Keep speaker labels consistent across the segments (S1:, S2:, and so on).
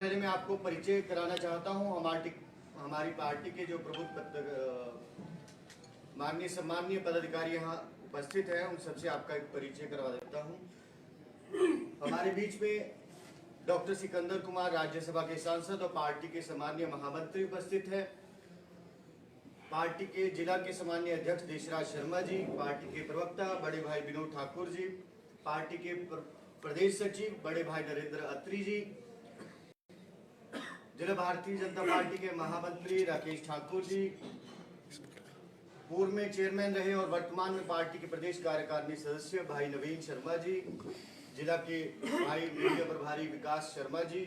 S1: पहले मैं आपको परिचय कराना चाहता हूं हमारी पार्टी के जो प्रबुद्ध माननीय सम्माननीय पदाधिकारी यहाँ उपस्थित है, उन सबसे आपका एक परिचय करवा देता हूं। हमारे बीच में डॉक्टर सिकंदर कुमार राज्यसभा के सांसद और पार्टी के सम्माननीय महामंत्री उपस्थित है। पार्टी के जिला के सम्माननीय अध्यक्ष देशराज शर्मा जी, पार्टी के प्रवक्ता बड़े भाई विनोद ठाकुर जी, पार्टी के प्रदेश सचिव बड़े भाई नरेंद्र अत्री जी, जिला भारतीय जनता पार्टी के महामंत्री राकेश ठाकुर जी, पूर्व में चेयरमैन रहे और वर्तमान में पार्टी के प्रदेश कार्यकारिणी सदस्य भाई नवीन शर्मा जी, जिला के भाई मीडिया प्रभारी विकास शर्मा जी,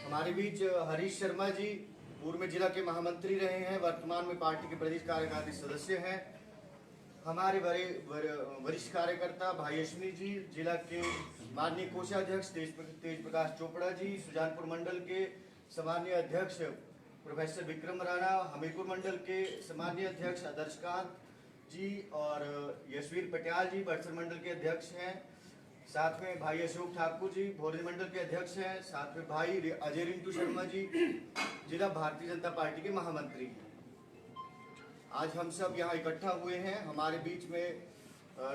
S1: हमारे बीच हरीश शर्मा जी, पूर्व में जिला के महामंत्री रहे हैं, वर्तमान में पार्टी के प्रदेश कार्यकारिणी सदस्य हैं। हमारे वरिष्ठ कार्यकर्ता भाई अश्विनी जी, जिला के माननीय कोषाध्यक्ष तेज प्रकाश चोपड़ा जी, सुजानपुर मंडल के सम्माननीय अध्यक्ष प्रोफेसर विक्रम राणा, हमीरपुर मंडल के सम्माननीय अध्यक्ष आदर्शकांत जी और यशवीर पटियाल जी बड़सर मंडल के अध्यक्ष हैं। साथ में भाई अशोक ठाकुर जी भोरनी मंडल के अध्यक्ष हैं। साथ में भाई अजय रिंटू शर्मा जी, जिला भारतीय जनता पार्टी के महामंत्री। आज हम सब यहाँ इकट्ठा हुए हैं। हमारे बीच में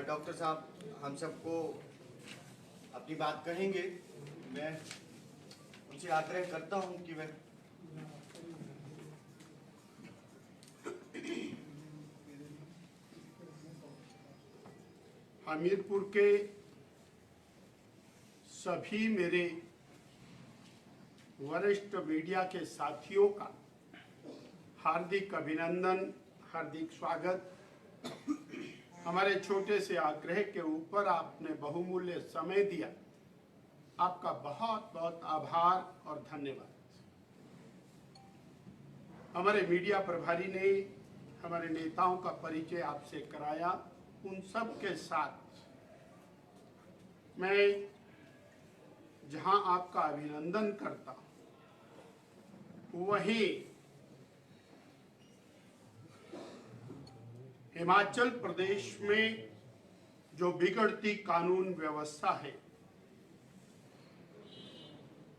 S1: डॉक्टर साहब हम सबको अपनी बात कहेंगे। मैं उनसे आग्रह करता हूं कि मैं
S2: हमीरपुर के सभी मेरे वरिष्ठ मीडिया के साथियों का हार्दिक अभिनंदन, हार्दिक स्वागत। हमारे छोटे से आग्रह के ऊपर आपने बहुमूल्य समय दिया, आपका बहुत बहुत आभार और धन्यवाद। हमारे मीडिया प्रभारी ने हमारे नेताओं का परिचय आपसे कराया। उन सब के साथ मैं जहां आपका अभिनंदन करता हूं, वहीं हिमाचल प्रदेश में जो बिगड़ती कानून व्यवस्था है,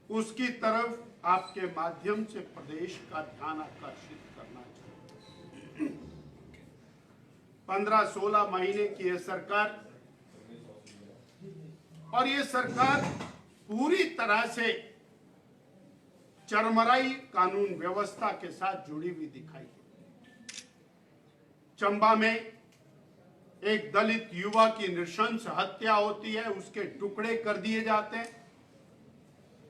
S2: उसकी तरफ आपके माध्यम से प्रदेश का ध्यान आकर्षित करना चाहिए। 15-16 महीने की यह सरकार, और ये सरकार पूरी तरह से चरमराई कानून व्यवस्था के साथ जुड़ी हुई दिखाई दे। चंबा में एक दलित युवा की नृशंस हत्या होती है, उसके टुकड़े कर दिए जाते हैं,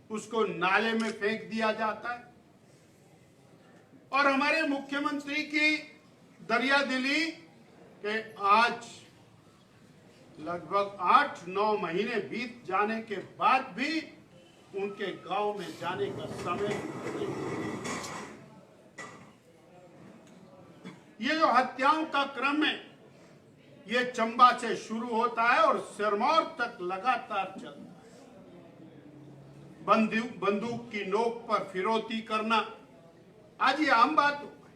S2: उसको नाले में फेंक दिया जाता है, और हमारे मुख्यमंत्री की दरियादिली के आज लगभग 8-9 महीने बीत जाने के बाद भी उनके गांव में जाने का समय नहीं। ये जो हत्याओं का क्रम है, ये चंबा से शुरू होता है और सिरमौर तक लगातार चलता है। बंदूक की नोक पर फिरौती करना आज ये आम बात हो गई।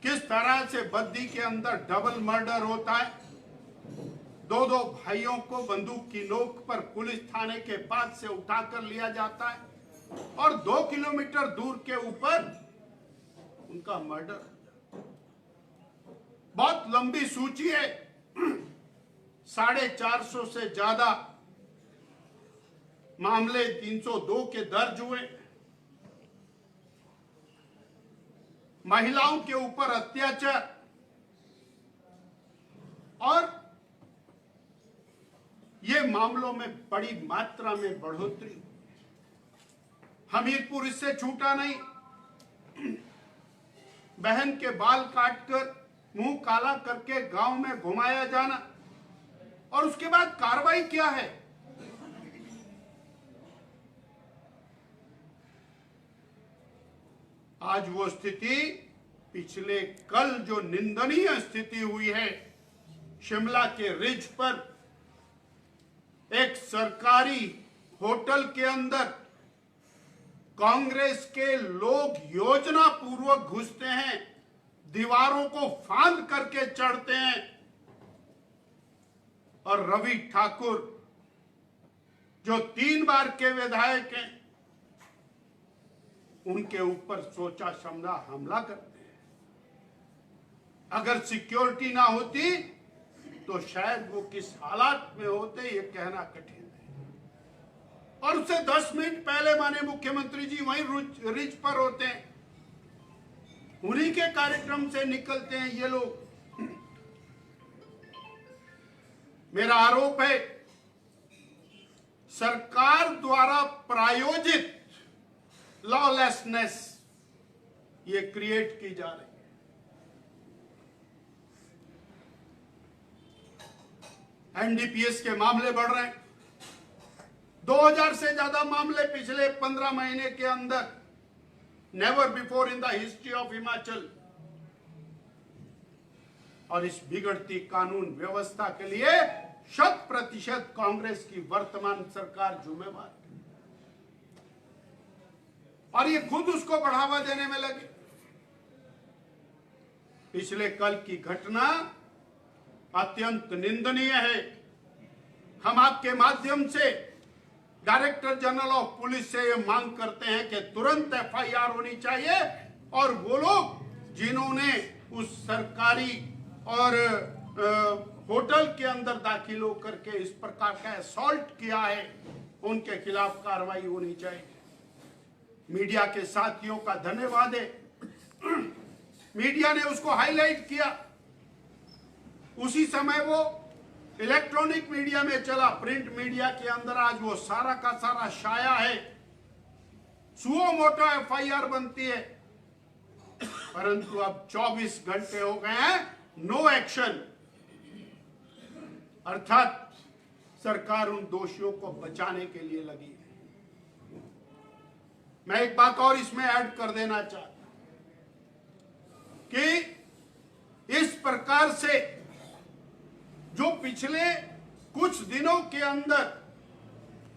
S2: किस तरह से बद्दी के अंदर डबल मर्डर होता है, दो भाइयों को बंदूक की नोक पर पुलिस थाने के पास से उठाकर लिया जाता है और 2 किलोमीटर दूर के ऊपर उनका मर्डर। बहुत लंबी सूची है, 450 से ज्यादा मामले 302 के दर्ज हुए। महिलाओं के ऊपर अत्याचार और ये मामलों में बड़ी मात्रा में बढ़ोतरी। हमीरपुर इससे छूटा नहीं। बहन के बाल काटकर मुंह काला करके गांव में घुमाया जाना, और उसके बाद कार्रवाई क्या है? आज वो स्थिति पिछले कल जो निंदनीय स्थिति हुई है, शिमला के रिज पर एक सरकारी होटल के अंदर कांग्रेस के लोग योजना पूर्वक घुसते हैं, दीवारों को फांद करके चढ़ते हैं, और रवि ठाकुर जो 3 बार के विधायक हैं, उनके ऊपर सोचा समझा हमला करते हैं। अगर सिक्योरिटी ना होती तो शायद वो किस हालात में होते ये कहना कठिन है। और उससे 10 मिनट पहले माने मुख्यमंत्री जी वहीं रिच पर होते हैं, उन्हीं के कार्यक्रम से निकलते हैं ये लोग। मेरा आरोप है सरकार द्वारा प्रायोजित लॉलेसनेस ये क्रिएट की जा रही है। एनडीपीएस के मामले बढ़ रहे हैं, 2000 से ज्यादा मामले पिछले 15 महीने के अंदर, never before in the history of Himachal. और इस बिगड़ती कानून व्यवस्था के लिए 100% कांग्रेस की वर्तमान सरकार जिम्मेवार है और ये खुद उसको बढ़ावा देने में लगे। पिछले कल की घटना अत्यंत निंदनीय है। हम आपके माध्यम से डायरेक्टर जनरल ऑफ पुलिस से ये मांग करते हैं कि तुरंत एफआईआर होनी चाहिए और वो लोग जिन्होंने उस सरकारी और होटल के अंदर दाखिल होकर के इस प्रकार का असॉल्ट किया है, उनके खिलाफ कार्रवाई होनी चाहिए। मीडिया के साथियों का धन्यवाद है, मीडिया ने उसको हाईलाइट किया। उसी समय वो इलेक्ट्रॉनिक मीडिया में चला, प्रिंट मीडिया के अंदर आज वो सारा का सारा शाया है। सुओ मोटो एफआईआर बनती है, परंतु अब 24 घंटे हो गए हैं, नो एक्शन। अर्थात सरकार उन दोषियों को बचाने के लिए लगी है। मैं एक बात और इसमें ऐड कर देना चाहता हूं कि इस प्रकार से जो पिछले कुछ दिनों के अंदर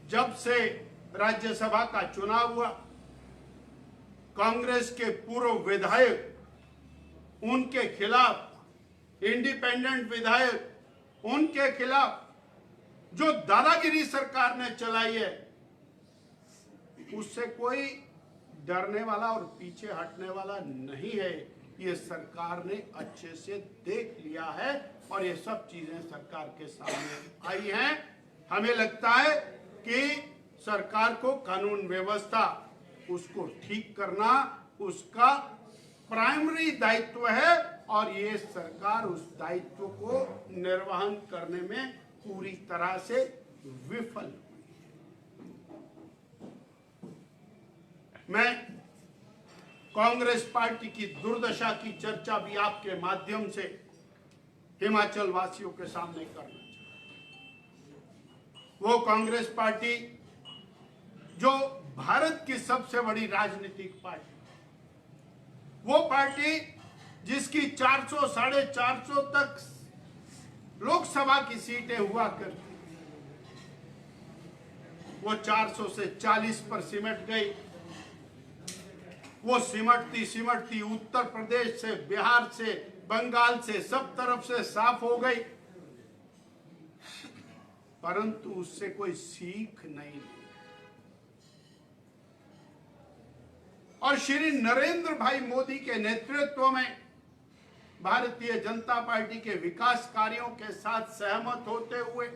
S2: जब से राज्यसभा का चुनाव हुआ, कांग्रेस के पूर्व विधायक उनके खिलाफ, इंडिपेंडेंट विधायक उनके खिलाफ जो दादागिरी सरकार ने चलाई है, उससे कोई डरने वाला और पीछे हटने वाला नहीं है। ये सरकार ने अच्छे से देख लिया है और ये सब चीजें सरकार के सामने आई हैं। हमें लगता है कि सरकार को कानून व्यवस्था उसको ठीक करना उसका प्राइमरी दायित्व है और ये सरकार उस दायित्व को निर्वहन करने में पूरी तरह से विफल हुई। मैं कांग्रेस पार्टी की दुर्दशा की चर्चा भी आपके माध्यम से हिमाचल वासियों के सामने करना चाहता हूं। वो कांग्रेस पार्टी जो भारत की सबसे बड़ी राजनीतिक पार्टी, वो पार्टी जिसकी 400 साढ़े 400 तक लोकसभा की सीटें हुआ करती, वो 400 से 40 पर सिमट गई। वो सिमटती उत्तर प्रदेश से, बिहार से, बंगाल से, सब तरफ से साफ हो गई, परंतु उससे कोई सीख नहीं ली। और श्री नरेंद्र भाई मोदी के नेतृत्व में भारतीय जनता पार्टी के विकास कार्यों के साथ सहमत होते हुए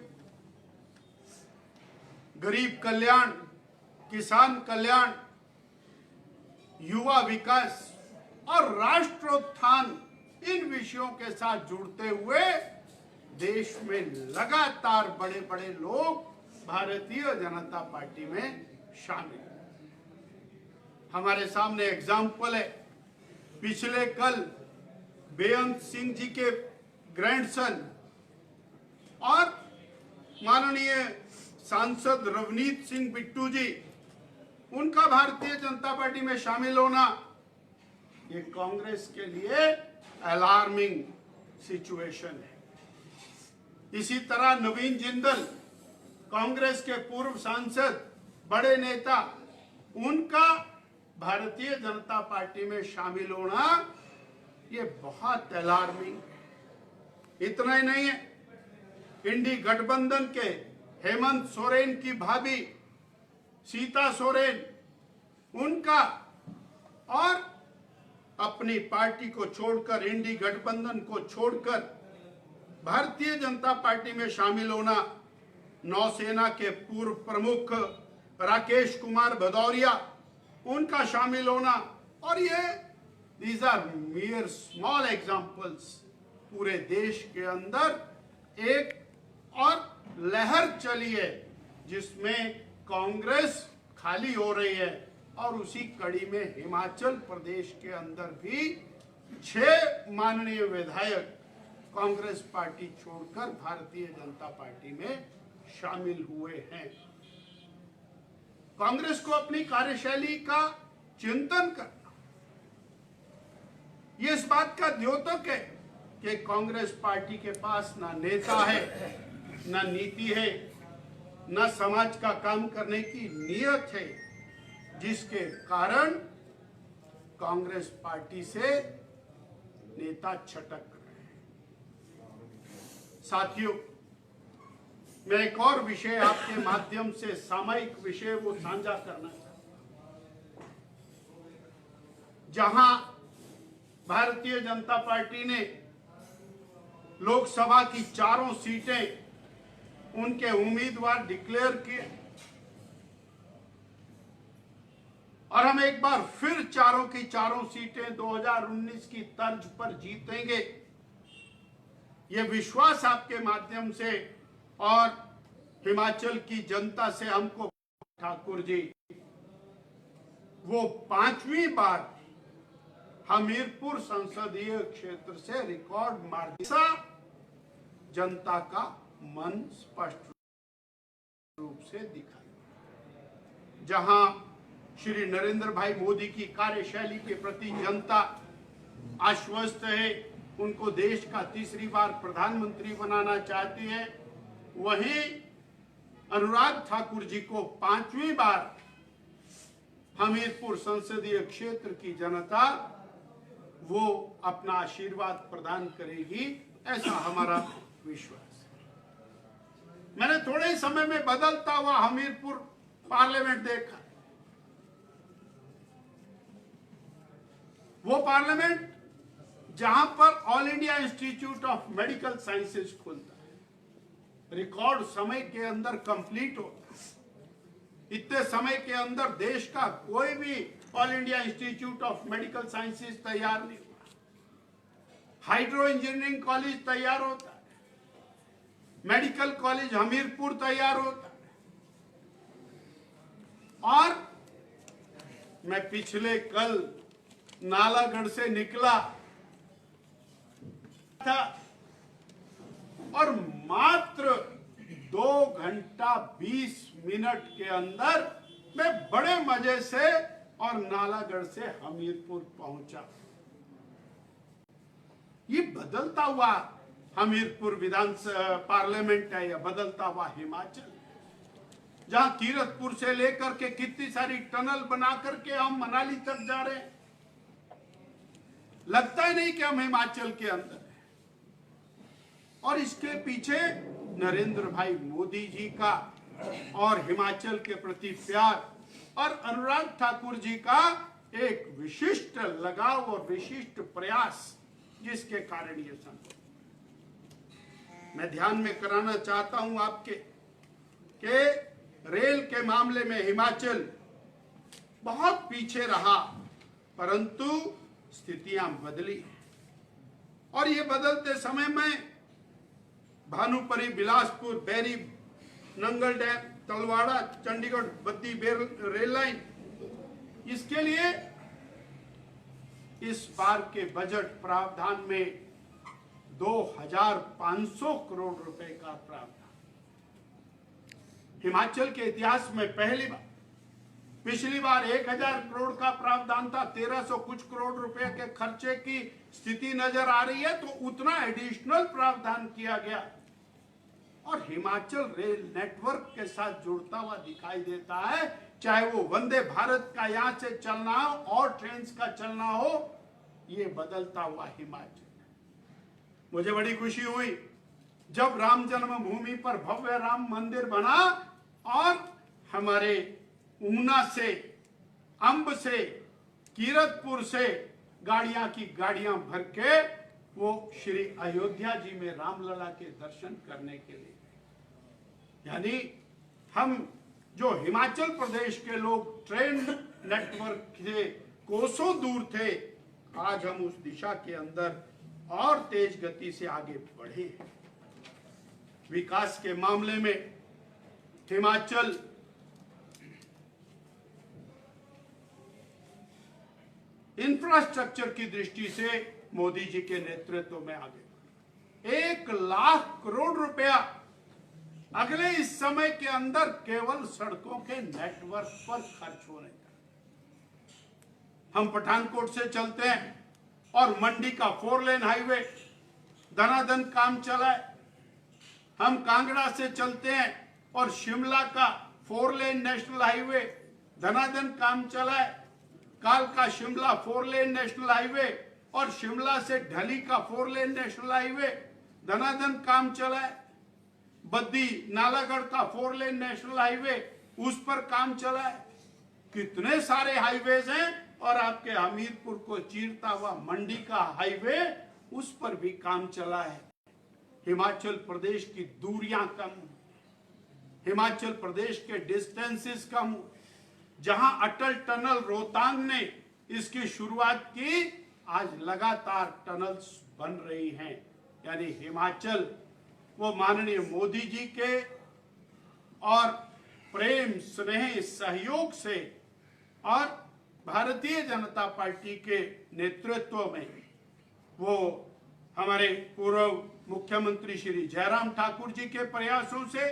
S2: गरीब कल्याण, किसान कल्याण, युवा विकास और राष्ट्रोत्थान, इन विषयों के साथ जुड़ते हुए देश में लगातार बड़े बड़े लोग भारतीय जनता पार्टी में शामिल हैं। हमारे सामने एग्जाम्पल है, पिछले कल बेअंत सिंह जी के ग्रैंडसन और माननीय सांसद रवनीत सिंह बिट्टू जी, उनका भारतीय जनता पार्टी में शामिल होना, ये कांग्रेस के लिए अलार्मिंग सिचुएशन है। इसी तरह नवीन जिंदल, कांग्रेस के पूर्व सांसद, बड़े नेता, उनका भारतीय जनता पार्टी में शामिल होना ये बहुत अलार्मिंग। इतना ही नहीं है, इंडी गठबंधन के हेमंत सोरेन की भाभी सीता सोरेन, उनका, और अपनी पार्टी को छोड़कर, इंडी गठबंधन को छोड़कर भारतीय जनता पार्टी में शामिल होना, नौसेना के पूर्व प्रमुख राकेश कुमार भदौरिया, उनका शामिल होना, और ये these are mere small examples. पूरे देश के अंदर एक और लहर चली है जिसमें कांग्रेस खाली हो रही है, और उसी कड़ी में हिमाचल प्रदेश के अंदर भी 6 माननीय विधायक कांग्रेस पार्टी छोड़कर भारतीय जनता पार्टी में शामिल हुए हैं। कांग्रेस को अपनी कार्यशैली का चिंतन करना, ये इस बात का द्योतक है कि कांग्रेस पार्टी के पास ना नेता है, ना नीति है, ना समाज का काम करने की नीयत है, जिसके कारण कांग्रेस पार्टी से नेता छटक रहे हैं। साथियों, मैं एक और विषय आपके माध्यम से, सामयिक विषय वो साझा करना चाहता हूं। जहां भारतीय जनता पार्टी ने लोकसभा की 4 सीटें उनके उम्मीदवार डिक्लेयर किए, और हम एक बार फिर 4 की 4 सीटें 2019 की तर्ज पर जीतेंगे, ये विश्वास आपके माध्यम से और हिमाचल की जनता से हमको ठाकुर जी वो 5वीं बार हमीरपुर संसदीय क्षेत्र से रिकॉर्ड मार दिया। जनता का मन स्पष्ट रूप से दिखाई, जहां श्री नरेंद्र भाई मोदी की कार्यशैली के प्रति जनता आश्वस्त है, उनको देश का 3री बार प्रधानमंत्री बनाना चाहती है, वहीं अनुराग ठाकुर जी को 5वीं बार हमीरपुर संसदीय क्षेत्र की जनता वो अपना आशीर्वाद प्रदान करेगी, ऐसा हमारा विश्वास है। मैंने थोड़े ही समय में बदलता हुआ हमीरपुर पार्लियामेंट देखा। वो पार्लियामेंट जहां पर all India institute of medical sciences खुलता है, रिकॉर्ड समय के अंदर कंप्लीट होता है। इतने समय के अंदर देश का कोई भी all India institute of medical sciences तैयार नहीं हुआ। हाइड्रो इंजीनियरिंग कॉलेज तैयार होता है, मेडिकल कॉलेज हमीरपुर तैयार होता है। और मैं पिछले कल नालागढ़ से निकला था, और मात्र 2 घंटा 20 मिनट के अंदर मैं बड़े मजे से और नालागढ़ से हमीरपुर पहुंचा। ये बदलता हुआ हमीरपुर विधानसभा पार्लियामेंट है, या बदलता हुआ हिमाचल, जहां कीरतपुर से लेकर के कितनी सारी टनल बना करके हम मनाली तक जा रहे हैं। लगता ही नहीं कि हम हिमाचल के अंदर हैं। और इसके पीछे नरेंद्र भाई मोदी जी का और हिमाचल के प्रति प्यार और अनुराग ठाकुर जी का एक विशिष्ट लगाव और विशिष्ट प्रयास, जिसके कारण ये संभव। मैं ध्यान में कराना चाहता हूं आपके कि रेल के मामले में हिमाचल बहुत पीछे रहा, परंतु स्थितियां बदली, और ये बदलते समय में Bhanupari, Bilaspur, Bairi, Nangal dam, Talwara, Chandigarh Baddi rail line, इसके लिए इस बार के बजट प्रावधान में 2500 करोड़ रुपए का प्रावधान। हिमाचल के इतिहास में पहली बार, पिछली बार 1000 करोड़ का प्रावधान था, 1300 कुछ करोड़ रुपए के खर्चे की स्थिति नजर आ रही है, तो उतना एडिशनल प्रावधान किया गया, और हिमाचल रेल नेटवर्क के साथ जुड़ता हुआ दिखाई देता है। चाहे वो वंदे भारत का यहां से चलना हो और ट्रेन का चलना हो, ये बदलता हुआ हिमाचल। मुझे बड़ी खुशी हुई जब राम जन्मभूमि पर भव्य राम मंदिर बना और हमारे ऊना से, अंब से, कीरतपुर से गाड़ियां की गाड़ियां भर के वो श्री अयोध्या जी में रामलला के दर्शन करने के लिए, यानी हम जो हिमाचल प्रदेश के लोग ट्रेन नेटवर्क से कोसों दूर थे, आज हम उस दिशा के अंदर और तेज गति से आगे बढ़े हैं। विकास के मामले में हिमाचल इंफ्रास्ट्रक्चर की दृष्टि से मोदी जी के नेतृत्व में आगे 1 लाख करोड़ रुपया अगले इस समय के अंदर केवल सड़कों के नेटवर्क पर खर्च होने का। हम पठानकोट से चलते हैं और मंडी का 4 लेन हाईवे धनाधन काम चला है। हम कांगड़ा से चलते हैं और शिमला का 4 लेन नेशनल हाईवे धनाधन काम चला है। कालका शिमला 4 लेन नेशनल हाईवे और शिमला से ढली का 4 लेन नेशनल हाईवे धनाधन काम चला है। बद्दी नालागढ़ का 4 लेन नेशनल हाईवे उस पर काम चला है। कितने सारे हाईवेज हैं और आपके हमीरपुर को चीरता हुआ मंडी का हाईवे उस पर भी काम चला है। हिमाचल प्रदेश की दूरियां कम, हिमाचल प्रदेश के डिस्टेंसेस कम। जहां अटल टनल रोहतांग ने इसकी शुरुआत की, आज लगातार टनल्स बन रही हैं। यानी हिमाचल वो माननीय मोदी जी के और प्रेम स्नेह सहयोग से और भारतीय जनता पार्टी के नेतृत्व में, वो हमारे पूर्व मुख्यमंत्री श्री जयराम ठाकुर जी के प्रयासों से,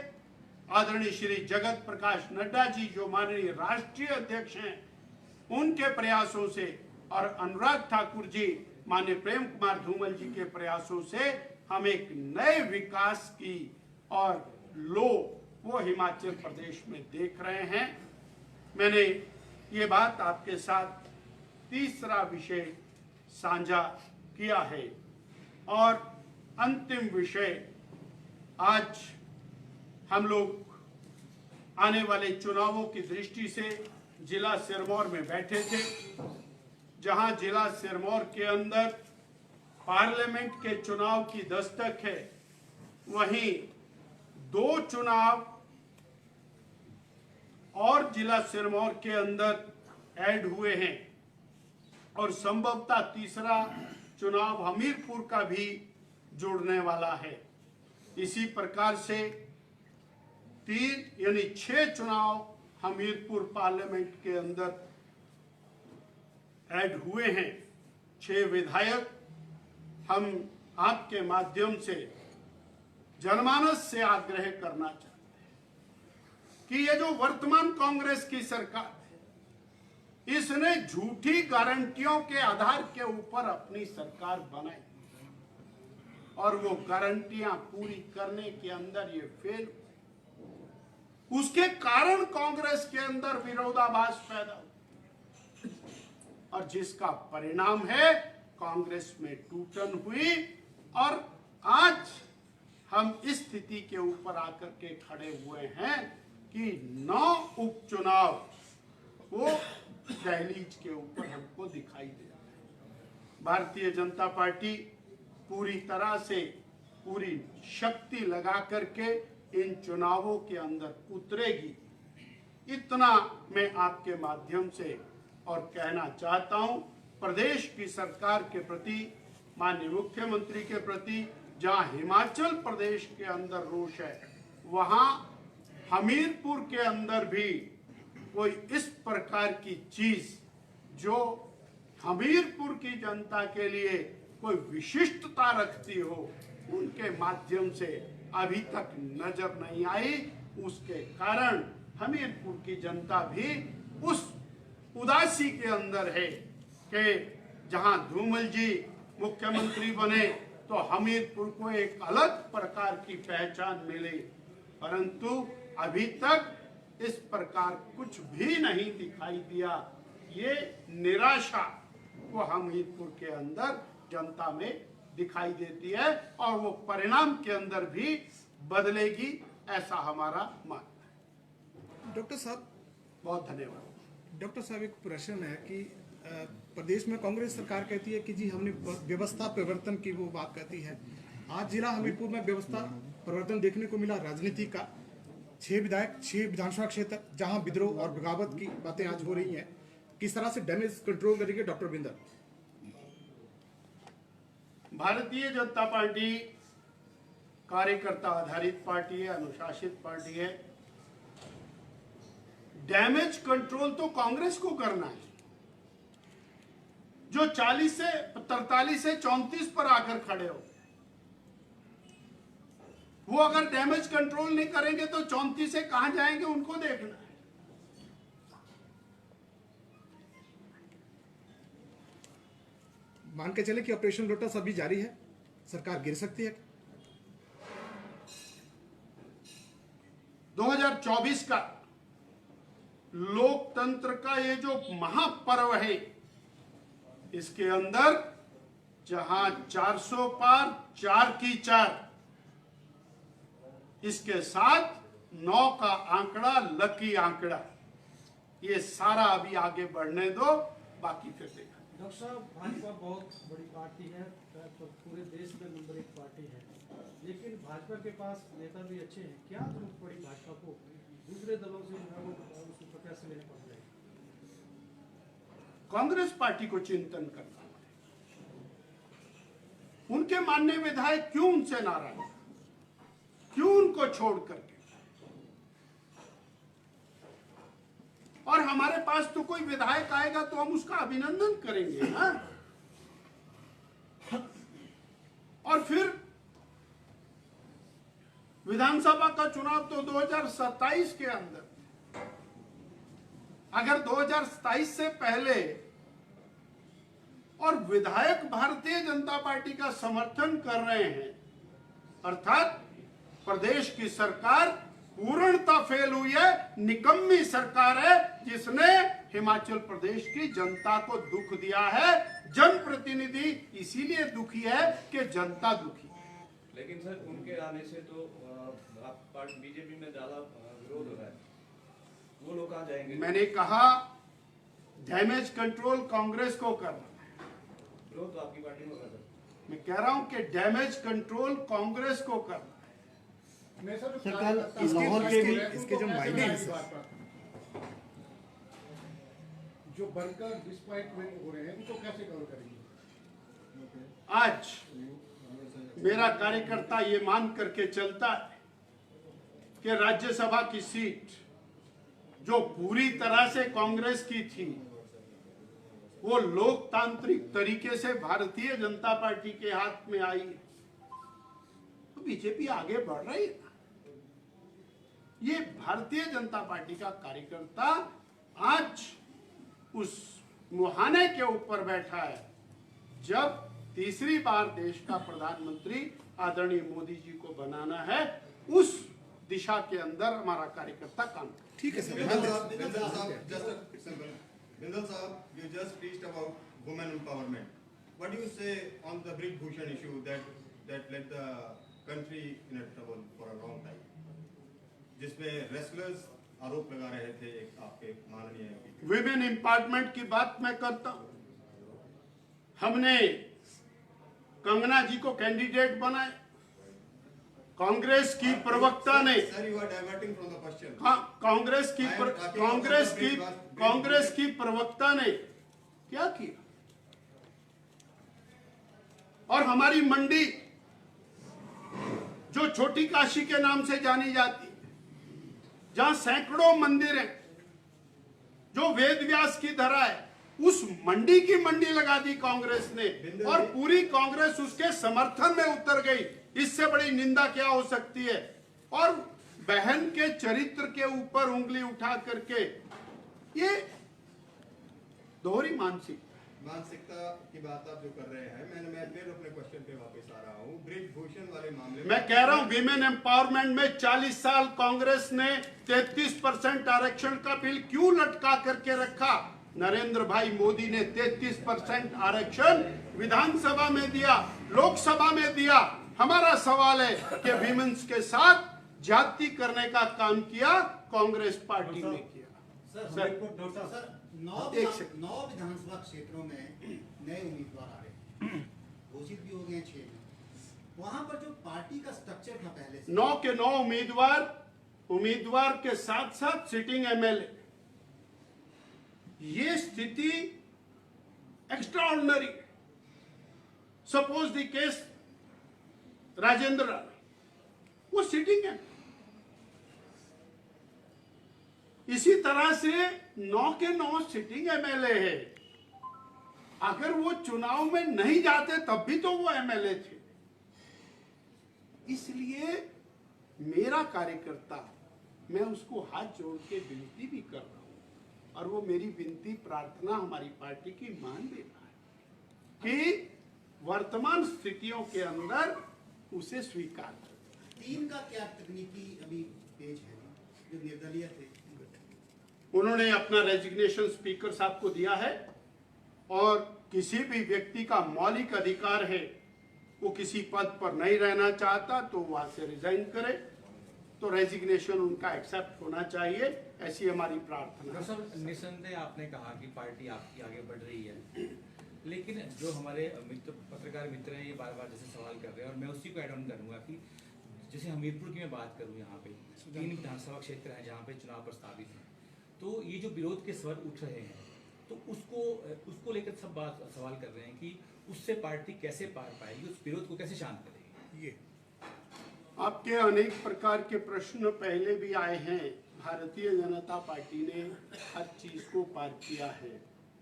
S2: आदरणीय श्री जगत प्रकाश नड्डा जी जो माननीय राष्ट्रीय अध्यक्ष हैं उनके प्रयासों से, और अनुराग ठाकुर जी माननीय प्रेम कुमार धूमल जी के प्रयासों से हम एक नए विकास की और लो वो हिमाचल प्रदेश में देख रहे हैं। मैंने ये बात आपके साथ तीसरा विषय साझा किया है। और अंतिम विषय, आज हम लोग आने वाले चुनावों की दृष्टि से जिला सिरमौर में बैठे थे, जहां जिला सिरमौर के अंदर पार्लियामेंट के चुनाव की दस्तक है, वहीं 2 चुनाव और जिला सिरमौर के अंदर ऐड हुए हैं और संभवतः तीसरा चुनाव हमीरपुर का भी जुड़ने वाला है। इसी प्रकार से 3 यानी 6 चुनाव हमीरपुर पार्लियामेंट के अंदर ऐड हुए हैं। 6 विधायक हम आपके माध्यम से जनमानस से आग्रह करना चाहते हैं कि ये जो वर्तमान कांग्रेस की सरकार है, इसने झूठी गारंटियों के आधार के ऊपर अपनी सरकार बनाई और वो गारंटियां पूरी करने के अंदर ये फेल। उसके कारण कांग्रेस के अंदर विरोधाभास पैदा हुआ और जिसका परिणाम है कांग्रेस में टूटन हुई। और आज हम इस स्थिति के ऊपर आकर के खड़े हुए हैं कि 9 उपचुनाव वो दहलीज के ऊपर हमको दिखाई दे रहा है। भारतीय जनता पार्टी पूरी तरह से पूरी शक्ति लगा करके इन चुनावों के अंदर उतरेगी, इतना मैं आपके माध्यम से और कहना चाहता हूं। प्रदेश की सरकार के प्रति, माननीय मुख्यमंत्री के प्रति, जहां हिमाचल प्रदेश के अंदर रोष है, वहां हमीरपुर के अंदर भी कोई इस प्रकार की चीज जो हमीरपुर की जनता के लिए कोई विशिष्टता रखती हो, उनके माध्यम से अभी तक नजर नहीं आई। उसके कारण हमीरपुर की जनता भी उस उदासी के अंदर है कि जहां धूमल जी मुख्यमंत्री बने तो हमीरपुर को एक अलग प्रकार की पहचान मिले, परंतु अभी तक इस प्रकार कुछ भी नहीं दिखाई दिया। ये निराशा वो हमीरपुर के अंदर जनता में दिखाई देती है और वो परिणाम के अंदर भी बदलेगी, ऐसा हमारा मानना है।
S3: डॉक्टर साहब,
S2: बहुत धन्यवाद।
S3: डॉक्टर साहब, एक प्रश्न है कि प्रदेश में कांग्रेस सरकार कहती है कि जी हमने व्यवस्था परिवर्तन की वो बात कहती है। आज जिला हमीरपुर में व्यवस्था परिवर्तन देखने को मिला। राजनीति का 6 विधायक, 6 विधानसभा क्षेत्र जहां विद्रोह और बगावत की बातें आज हो रही हैं, किस तरह से डैमेज कंट्रोल करेंगे डॉक्टर बिंदल?
S2: भारतीय जनता पार्टी कार्यकर्ता आधारित पार्टी है, अनुशासित पार्टी है। डैमेज कंट्रोल तो कांग्रेस को करना है, जो 43 से 34 पर आकर खड़े हो। वो अगर डैमेज कंट्रोल नहीं करेंगे तो 34 से कहां जाएंगे, उनको देखना है।
S3: मान के चले कि ऑपरेशन लोटस अभी जारी है, सरकार गिर सकती है।
S2: 2024 का लोकतंत्र का ये जो महापर्व है, इसके अंदर जहां 400 पार 4 की 4, इसके साथ 9 का आंकड़ा, लकी आंकड़ा, ये सारा अभी आगे बढ़ने दो, बाकी फिर देखा।
S4: डॉक्टर साहब, भाजपा बहुत बड़ी पार्टी है, तो पूरे देश में नंबर 1 पार्टी है, लेकिन भाजपा के पास नेता भी अच्छे हैं। क्या जरूरत पड़ी भाजपा को दूसरे दलों से उसको प्रत्याशी लेने पड़ जाए?
S2: कांग्रेस पार्टी को चिंतन करना है, उनके माननीय विधायक क्यों उनसे नाराज, क्यों उनको छोड़ करके। और हमारे पास तो कोई विधायक आएगा तो हम उसका अभिनंदन करेंगे ना। और फिर विधानसभा का चुनाव तो 2027 के अंदर, अगर 2027 से पहले और विधायक भारतीय जनता पार्टी का समर्थन कर रहे हैं, अर्थात प्रदेश की सरकार पूर्णता फेल हुई है, निकम्मी सरकार है, जिसने हिमाचल प्रदेश की जनता को दुख दिया है। जनप्रतिनिधि इसीलिए दुखी है कि जनता दुखी है।
S5: लेकिन सर, उनके आने से तो आप बीजेपी में ज्यादा विरोध हो रहा है, वो लोग कहाँ जाएंगे?
S2: मैंने कहा डैमेज कंट्रोल कांग्रेस को करना है,
S5: विरोध तो आपकी पार्टी में कर रहा है।
S2: मैं कह रहा हूं कि डैमेज कंट्रोल कांग्रेस को करना है।
S3: इसके जो मायने हैं सर,
S6: जो बनकर डिसअपॉइंटमेंट हो रहे हैं, उनको कैसे कवर करेंगे?
S2: आज मेरा कार्यकर्ता ये मान करके चलता है कि राज्यसभा की सीट जो पूरी तरह से कांग्रेस की थी, वो लोकतांत्रिक तरीके से भारतीय जनता पार्टी के हाथ में आई है, तो बीजेपी आगे बढ़ रही है। ये भारतीय जनता पार्टी का कार्यकर्ता आज उस मुहाने के ऊपर बैठा है, जब तीसरी बार देश का प्रधानमंत्री आदरणीय मोदी जी को बनाना है, उस दिशा के अंदर हमारा कार्यकर्ता काम करे।
S3: ठीक है sir.
S1: Bindal Sahab, you just preached about women empowerment. What do you say on the Brij Bhushan issue that led the country in a trouble for a long time? जिसमें रेसलर्स आरोप लगा रहे थे आपके माननीय
S2: विमेन एम्पावरमेंट की बात मैं करता हूं। हमने कंगना जी को कैंडिडेट बनाया, कांग्रेस की प्रवक्ता ने,
S1: sir you are diverting from the question,
S2: Congress की प्रवक्ता ने क्या किया, और हमारी मंडी जो छोटी काशी के नाम से जानी जाती, जहां सैकड़ों मंदिर हैं, जो वेद व्यास की धरा है, उस मंडी की मंडी लगा दी कांग्रेस ने, और पूरी कांग्रेस उसके समर्थन में उतर गई। इससे बड़ी निंदा क्या हो सकती है? और बहन के चरित्र के ऊपर उंगली उठा करके ये दोहरी
S1: मानसिकता की बात आप जो कर रहे हैं, मैं फिर अपने क्वेश्चन पे वापस आ रहा हूँ। ब्रिज भूषण वाले मामले
S2: मैं कह रहा हूं, विमेन एम्पावरमेंट में 40 साल कांग्रेस ने 33% आरक्षण का बिल क्यों लटका करके रखा? नरेंद्र भाई मोदी ने 33% आरक्षण विधानसभा में दिया, लोकसभा में दिया। हमारा सवाल है कि विमेंस के साथ जाति करने का काम किया कांग्रेस पार्टी ने किया।
S7: सर,
S2: एक सेकंड।
S7: 9 विधानसभा क्षेत्रों में नए उम्मीदवार आ रहे हैं, घोषित भी हो गए हैं 6 में। वहां पर जो पार्टी का स्ट्रक्चर था पहले से
S2: 9 के 9 उम्मीदवार के साथ साथ सिटिंग एमएलए, ये स्थिति extraordinary. Suppose the case Rajendra Rana, वो सिटिंग है। इसी तरह से 9 के 9 सिटिंग एमएलए है। अगर वो चुनाव में नहीं जाते तब भी तो वो एमएलए थे। इसलिए मेरा कार्यकर्ता, मैं उसको हाथ जोड़ के विनती भी कर रहा हूं और वो मेरी विनती प्रार्थना हमारी पार्टी की मान भी रहा है कि वर्तमान स्थितियों के अंदर उसे स्वीकार कर।
S7: 3 का क्या तकनीकी अभी पेज है जो निर्दलीय थे?
S2: उन्होंने अपना रेजिग्नेशन स्पीकर साहब को दिया है और किसी भी व्यक्ति का मौलिक अधिकार है, वो किसी पद पर नहीं रहना चाहता तो वहां से रिजाइन करे, तो रेजिग्नेशन उनका एक्सेप्ट होना चाहिए, ऐसी हमारी प्रार्थना है।
S8: सर, निसंदेह आपने कहा कि पार्टी आपकी आगे बढ़ रही है, लेकिन जो हमारे मित्र पत्रकार मित्र हैं ये बार बार जैसे सवाल कर रहे हैं और मैं उसी को ऐड ऑन करूंगा कि जैसे हमीरपुर की मैं बात करूं, यहाँ पे 3 विधानसभा क्षेत्र हैं जहाँ पे चुनाव प्रस्तावित है, तो ये जो विरोध के स्वर उठ रहे हैं तो उसको लेकर सब बात सवाल कर रहे हैं कि उससे पार्टी कैसे पार पाएगी, उस विरोध को कैसे शांत करेगी।
S2: ये आपके अनेक प्रकार के प्रश्न पहले भी आए हैं। भारतीय जनता पार्टी ने हर चीज को पार किया है।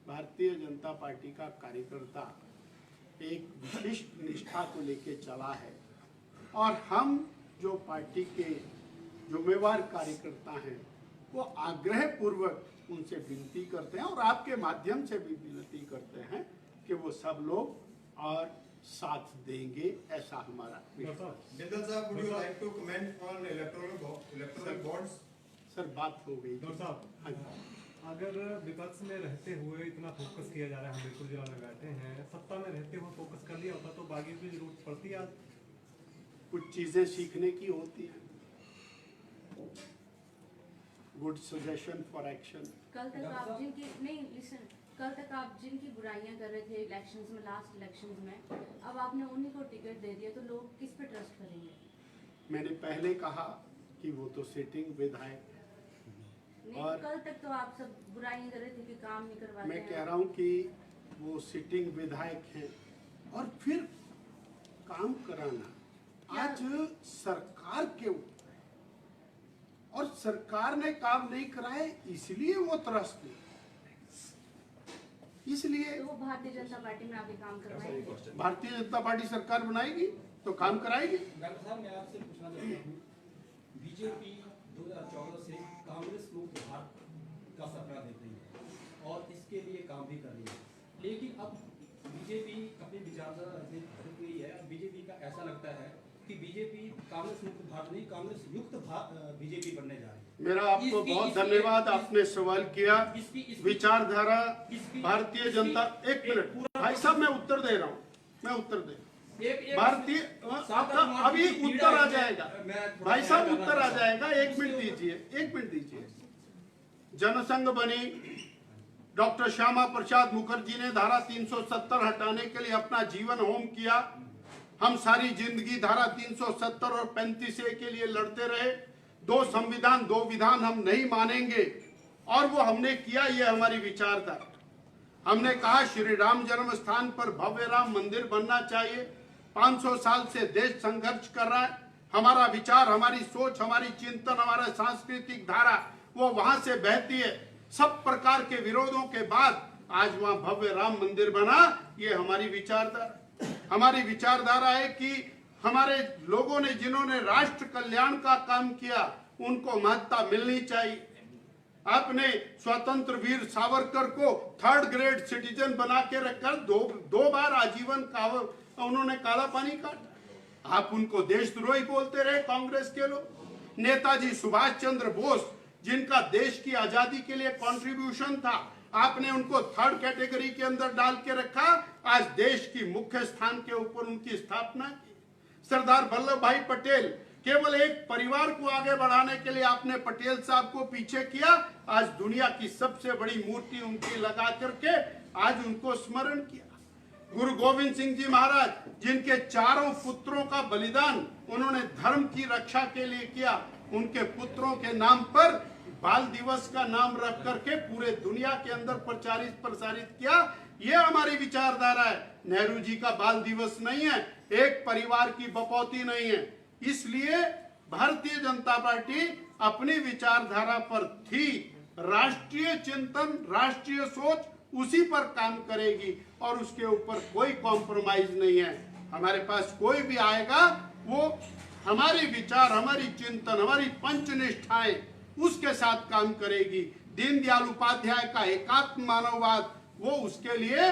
S2: भारतीय जनता पार्टी का कार्यकर्ता एक विशिष्ट निष्ठा को लेके चला है और हम जो पार्टी के जिम्मेवार कार्यकर्ता हैं वो आग्रह पूर्वक उनसे विनती करते हैं और आपके माध्यम से भी विनती करते हैं कि वो सब लोग और साथ देंगे, ऐसा हमारा विश्वास।
S9: Jindal sir, would you like to comment on electoral bonds?
S2: Sir बात हो गई।
S10: डॉक्टर साहब,
S2: हाँ जी।
S10: अगर विपक्ष में रहते हुए इतना फोकस किया जा रहा है, हम बिल्कुल जिला में बैठे हैं, सत्ता में रहते हुए फोकस कर लिया होता तो बागी की जरूरत पड़ती है।
S2: कुछ चीजें सीखने की होती हैं। Good suggestion for action.
S11: कल तक आप जिनकी बुराइयां कर रहे थे इलेक्शंस में, लास्ट इलेक्शंस में, अब आपने उन्हीं को टिकट दे दिया तो लोग किस पे ट्रस्ट करेंगे?
S2: मैंने पहले कहा कि वो तो सिटिंग विधायक
S11: नहीं,
S2: और
S11: कल तक तो आप सब बुराइयां कर रहे थे कि काम नहीं करवाते।
S2: मैं कह रहा हूं कि वो सिटिंग विधायक हैं और फिर काम कराना आज सरकार के ऊपर, और सरकार ने काम नहीं कराए इसलिए वो त्रस्त है। इसलिए
S11: तो वो भारतीय जनता पार्टी में आके काम करवाएंगे।
S2: भारतीय जनता पार्टी सरकार बनाएगी तो काम कराएगी।
S12: डॉक्टर साहब, मैं आपसे पूछना चाहता हूँ, बीजेपी 2014 से कांग्रेस मुक्त भारत का सपना देख रही है और इसके लिए काम भी कर रही है, लेकिन अब बीजेपी अपनी विचारधारा रखने भटक गई है। बीजेपी का ऐसा लगता है कि बीजेपी कांग्रेस मुक्त भारत नहीं, कांग्रेस युक्त बीजेपी बनने जा रही है।
S2: मेरा आपको बहुत धन्यवाद, आपने सवाल किया। विचारधारा भारतीय जनता, एक मिनट भाई साहब, मैं उत्तर दे रहा हूँ, मैं उत्तर दे भारतीय अभी उत्तर आ जाएगा भाई साहब, उत्तर आ जाएगा। एक मिनट दीजिए। जनसंघ बनी, डॉक्टर श्यामा प्रसाद मुखर्जी ने धारा 370 हटाने के लिए अपना जीवन होम किया। हम सारी जिंदगी धारा 370 और 35A के लिए लड़ते रहे। 2 संविधान 2 विधान हम नहीं मानेंगे और वो हमने किया, ये हमारी विचारधारा। हमने कहा श्री राम जन्म स्थान पर भव्य राम मंदिर बनना चाहिए। 500 साल से देश संघर्ष कर रहा है। हमारा विचार, हमारी सोच, हमारी चिंतन, हमारा सांस्कृतिक धारा वो वहां से बहती है। सब प्रकार के विरोधों के बाद आज वहां भव्य राम मंदिर बना, ये हमारी विचारधारा। हमारी विचारधारा है कि हमारे लोगों ने जिन्होंने राष्ट्र कल्याण का काम किया उनको महत्ता मिलनी चाहिए। आपने स्वतंत्र वीर सावरकर को 3rd ग्रेड सिटीजन बना के रखकर दो बार आजीवन उन्होंने काला पानी काटा। आप उनको देशद्रोही बोलते रहे कांग्रेस के लोग। नेताजी सुभाष चंद्र बोस जिनका देश की आजादी के लिए कंट्रीब्यूशन था, आपने उनको थर्ड कैटेगरी के अंदर डाल के रखा। आज देश की मुख्य स्थान के ऊपर उनकी स्थापना की। सरदार वल्लभ भाई पटेल, केवल एक परिवार को आगे बढ़ाने के लिए आपने पटेल साहब को पीछे किया। आज दुनिया की सबसे बड़ी मूर्ति उनकी लगा करके आज उनको स्मरण किया। गुरु गोविंद सिंह जी महाराज, जिनके चारों पुत्रों का बलिदान उन्होंने धर्म की रक्षा के लिए किया, उनके पुत्रों के नाम पर बाल दिवस का नाम रख करके पूरे दुनिया के अंदर प्रसारित किया। ये हमारी विचारधारा है। नेहरू जी का बाल दिवस नहीं है, एक परिवार की बपौती नहीं है। इसलिए भारतीय जनता पार्टी अपनी विचारधारा पर थी। राष्ट्रीय चिंतन, राष्ट्रीय सोच, उसी पर काम करेगी और उसके ऊपर कोई कॉम्प्रोमाइज नहीं है। हमारे पास कोई भी आएगा, वो हमारे विचार, हमारी चिंतन, हमारी पंचनिष्ठाएं, उसके साथ काम करेगी। दीनदयाल उपाध्याय का एकात्म मानववाद, वो उसके लिए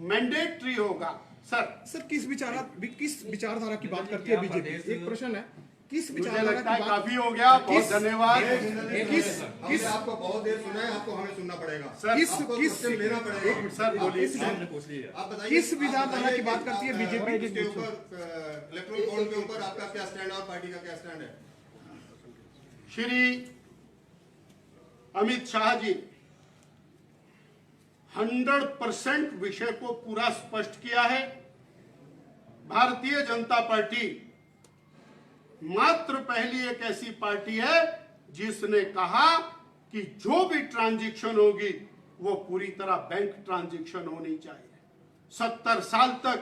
S2: मैंडेटरी होगा। सर
S3: किस विचारधारा की बात करती है बीजेपी? एक प्रश्न है, किस
S2: मुझे
S3: विचारधारा
S2: लगता है
S3: की बात?
S2: काफी हो गया, बहुत धन्यवाद।
S9: किस आपको बहुत देर सुना है, आपको हमें सुनना पड़ेगा
S2: सर,
S9: किस लेना पड़ेगा।
S2: सर बोलिए,
S9: आप बताइए
S3: किस विचारधारा की बात करती है बीजेपी?
S9: इसके ऊपर इलेक्ट्रल बॉन्ड के ऊपर आपका क्या स्टैंड है और पार्टी का क्या स्टैंड है?
S2: श्री अमित शाह जी 100% विषय को पूरा स्पष्ट किया है। भारतीय जनता पार्टी मात्र पहली एक ऐसी पार्टी है जिसने कहा कि जो भी ट्रांजैक्शन होगी वो पूरी तरह बैंक ट्रांजैक्शन होनी चाहिए। 70 साल तक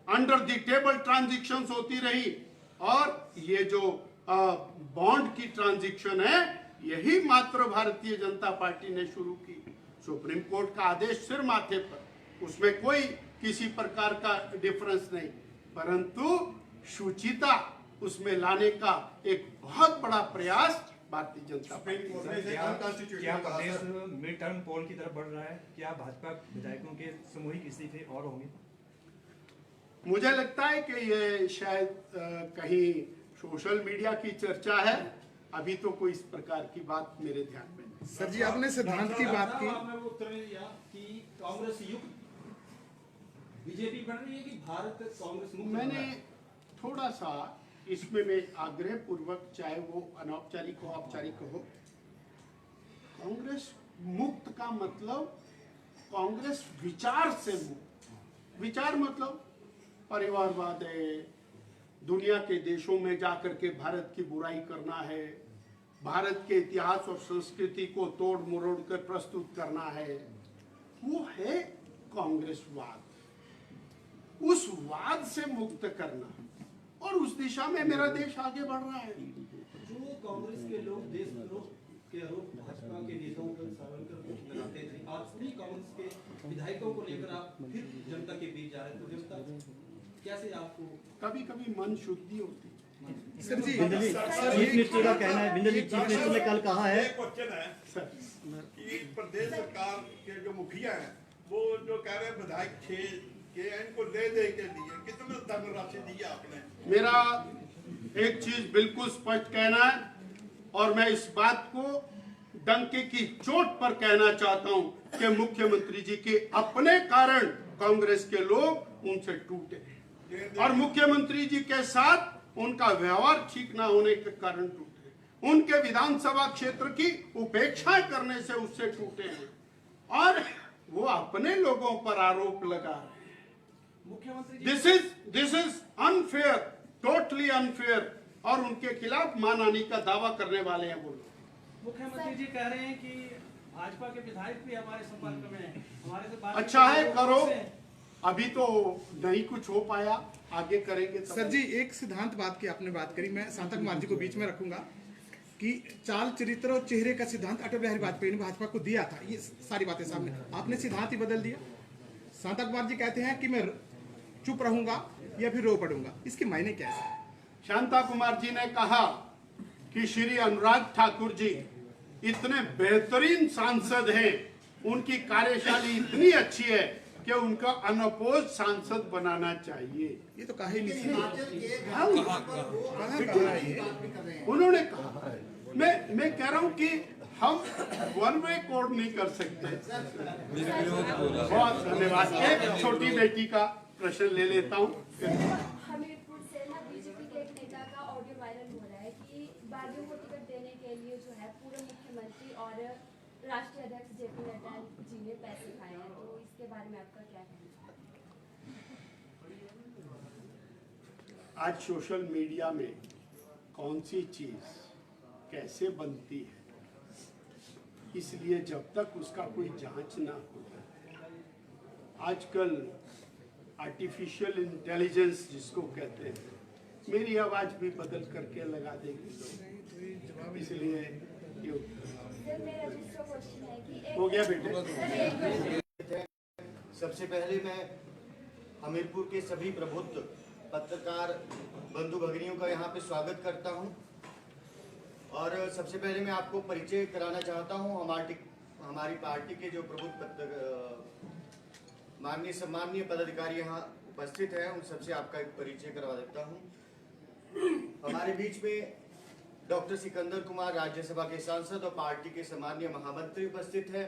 S2: अंडर द टेबल ट्रांजैक्शंस होती रही और ये जो बॉन्ड की ट्रांजैक्शन है, यही मात्र भारतीय जनता पार्टी ने शुरू की। सुप्रीम कोर्ट का आदेश सिर माथे पर, उसमें कोई किसी प्रकार का डिफरेंस नहीं, परंतु शुचिता उसमें लाने का एक बहुत बड़ा प्रयास भारतीय जनता पार्टी।
S10: क्या प्रदेश मिड टर्म पोल की तरफ बढ़ रहा है? क्या भाजपा विधायकों के सामूहिक इस्तीफे और होंगे?
S2: मुझे लगता है कि ये शायद कहीं सोशल मीडिया की चर्चा है। अभी तो कोई इस प्रकार की बात मेरे ध्यान में नहीं।
S3: सर जी, आपने सिद्धांत की बात की।
S12: आपने वो उत्तर नहीं दिया कि कांग्रेस युक्त बीजेपी बन रही है कि भारत कांग्रेस मुक्त?
S2: मैंने थोड़ा सा इसमें मैं आग्रह पूर्वक, चाहे वो अनौपचारिक हो औपचारिक हो, कांग्रेस मुक्त का मतलब कांग्रेस विचार से मुक्त। विचार मतलब परिवारवाद है, दुनिया के देशों में जाकर के भारत की बुराई करना है, भारत के इतिहास और संस्कृति को तोड़ मरोड़ कर प्रस्तुत करना है, वो है कांग्रेसवाद। उस वाद से मुक्त करना, और उस दिशा में मेरा देश आगे बढ़ रहा है।
S12: जो कांग्रेस के लोग देशद्रोह के आरोप भाजपा के नेताओं पर लगाते थे, आज भी कांग्रेस के विधायकों को लेकर आप फिर जनता के बीच जा रहे थे। जनता कैसे आपको
S2: कभी कभी मन शुद्धि होती है।
S3: सर जी,
S13: चीफ मिनिस्टर का कहना है, बिंदल जी, चीफ मिनिस्टर ने कल कहा है,
S9: एक क्वेश्चन है
S2: सर
S9: कि प्रदेश सरकार के जो मुखिया हैं वो जो कह रहे हैं विधायक 6 के इनको दे के लिए कितनी धनराशि दी है आपने?
S2: मेरा एक चीज बिल्कुल स्पष्ट कहना है, और मैं इस बात को डंके की चोट पर कहना चाहता हूं कि मुख्यमंत्री जी के अपने कारण कांग्रेस के लोग उनसे टूटे और मुख्यमंत्री जी के साथ उनका व्यवहार ठीक ना होने के कारण टूटे, उनके विधानसभा क्षेत्र की उपेक्षा करने से उससे टूटे हैं और वो अपने लोगों पर आरोप लगा रहे हैं।
S12: मुख्यमंत्री
S2: this is unfair, totally unfair, और उनके खिलाफ मानहानि का दावा करने वाले हैं वो लोग।
S4: मुख्यमंत्री जी कह रहे हैं कि भाजपा के विधायक भी हमारे संपर्क में हैं, हमारे से बात
S2: अच्छा है, करो। अभी तो नहीं कुछ हो पाया, आगे करेंगे।
S3: सर जी, एक सिद्धांत बात की आपने बात करी, मैं शांता कुमार जी को बीच में रखूंगा कि चाल चरित्र और चेहरे का सिद्धांत अटल बिहारी वाजपेयी ने भाजपा को दिया था। ये सारी बातें सामने, आपने सिद्धांत ही बदल दिया। शांता कुमार जी कहते हैं कि मैं चुप रहूंगा या फिर रो पड़ूंगा, इसके मायने क्या है?
S2: शांता कुमार जी ने कहा कि श्री अनुराग ठाकुर जी इतने बेहतरीन सांसद हैं, उनकी कार्यशैली इतनी अच्छी है कि उनका अनअपोज सांसद बनाना चाहिए।
S3: ये तो कहा ही नहीं।
S2: उन्होंने कहा, मैं कह रहा हूं कि हम वन वे कोड नहीं कर सकते। बहुत धन्यवाद। एक छोटी बेटी का प्रश्न ले लेता हूं।
S14: हमीरपुर से ना बीजेपी के एक नेता का ऑडियो वायरल हो रहा है कि बागियों को टिकट देने के लिए जो है पूर्व मुख्यमंत्री और राष्ट्रीय अध्यक्ष जेपी नड्डा जी ने पैसे खाए हैं, तो इसके बारे में आपका क्या कहना है?
S2: आज सोशल मीडिया में कौन सी चीज कैसे बनती है, इसलिए जब तक उसका कोई जांच ना हो, आजकल आर्टिफिशियल इंटेलिजेंस जिसको कहते हैं, मेरी आवाज भी बदल करके लगा देगी लोग, इसलिए
S14: सर मेरा दूसरा क्वेश्चन है कि
S2: हो गया बेटे।
S1: सबसे पहले मैं हमीरपुर के सभी प्रबुद्ध पत्रकार बंधु भगिनियों का यहाँ पे स्वागत करता हूँ। और सबसे पहले मैं आपको परिचय कराना चाहता हूँ हमारी पार्टी के जो प्रबुद्ध माननीय सम्माननीय पदाधिकारी यहाँ उपस्थित हैं, उन सबसे आपका एक परिचय करवा देता हूँ। हमारे बीच में डॉक्टर सिकंदर कुमार राज्यसभा के सांसद और पार्टी के सम्माननीय महामंत्री उपस्थित है।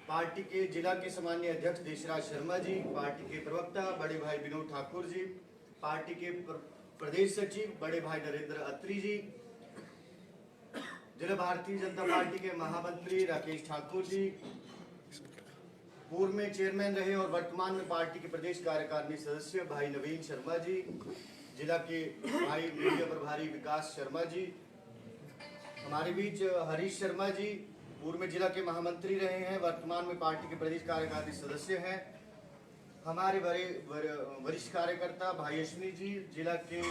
S1: पार्टी के जिला के सम्माननीय अध्यक्ष देशराज शर्मा जी, पार्टी के प्रवक्ता बड़े भाई विनोद ठाकुर जी, पार्टी के प्रदेश सचिव बड़े भाई नरेंद्र अत्री जी, जिला भारतीय जनता पार्टी के महामंत्री राकेश ठाकुर जी, पूर्व में चेयरमैन रहे और वर्तमान में पार्टी के प्रदेश कार्यकारिणी सदस्य भाई नवीन शर्मा जी, जिला के भाई मीडिया प्रभारी विकास शर्मा जी, हमारे बीच हरीश शर्मा जी, पूर्व में जिला के महामंत्री रहे हैं, वर्तमान में पार्टी के प्रदेश कार्यकारिणी सदस्य हैं। हमारे बड़े वरिष्ठ कार्यकर्ता भाई अश्विनी जी, जिला के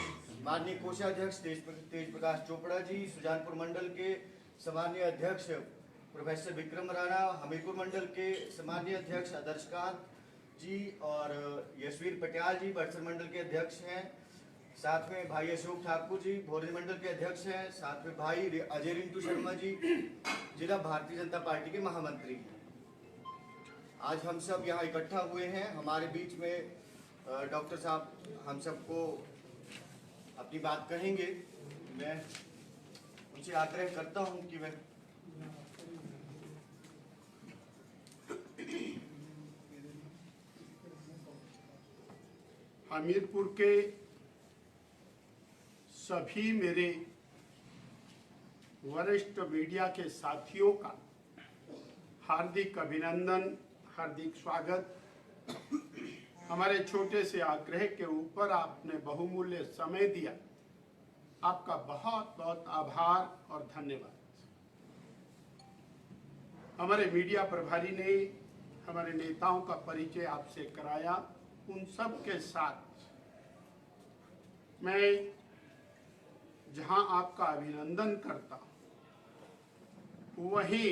S1: माननीय कोषाध्यक्ष तेज प्रकाश चोपड़ा जी, सुजानपुर मंडल के सम्माननीय अध्यक्ष प्रोफेसर विक्रम राणा, हमीरपुर मंडल के सम्माननीय अध्यक्ष आदर्शकांत जी और यशवीर पटियाल जी बड़सर मंडल के अध्यक्ष हैं। साथ में भाई अशोक ठाकुर जी भोरंज मंडल के अध्यक्ष हैं। साथ में भाई अजय रिंटू शर्मा जी जिला भारतीय जनता पार्टी के महामंत्री हैं। आज हम सब यहाँ इकट्ठा हुए हैं। हमारे बीच में डॉक्टर साहब हम सबको अपनी बात कहेंगे। मैं उनसे आग्रह करता हूँ कि मैं
S2: हमीरपुर के सभी मेरे वरिष्ठ मीडिया के साथियों का हार्दिक अभिनंदन, हार्दिक स्वागत। हमारे छोटे से आग्रह के ऊपर आपने बहुमूल्य समय दिया, आपका बहुत बहुत आभार और धन्यवाद। हमारे मीडिया प्रभारी ने हमारे नेताओं का परिचय आपसे कराया। उन सब के साथ मैं जहां आपका अभिनंदन करता हूं, वहीं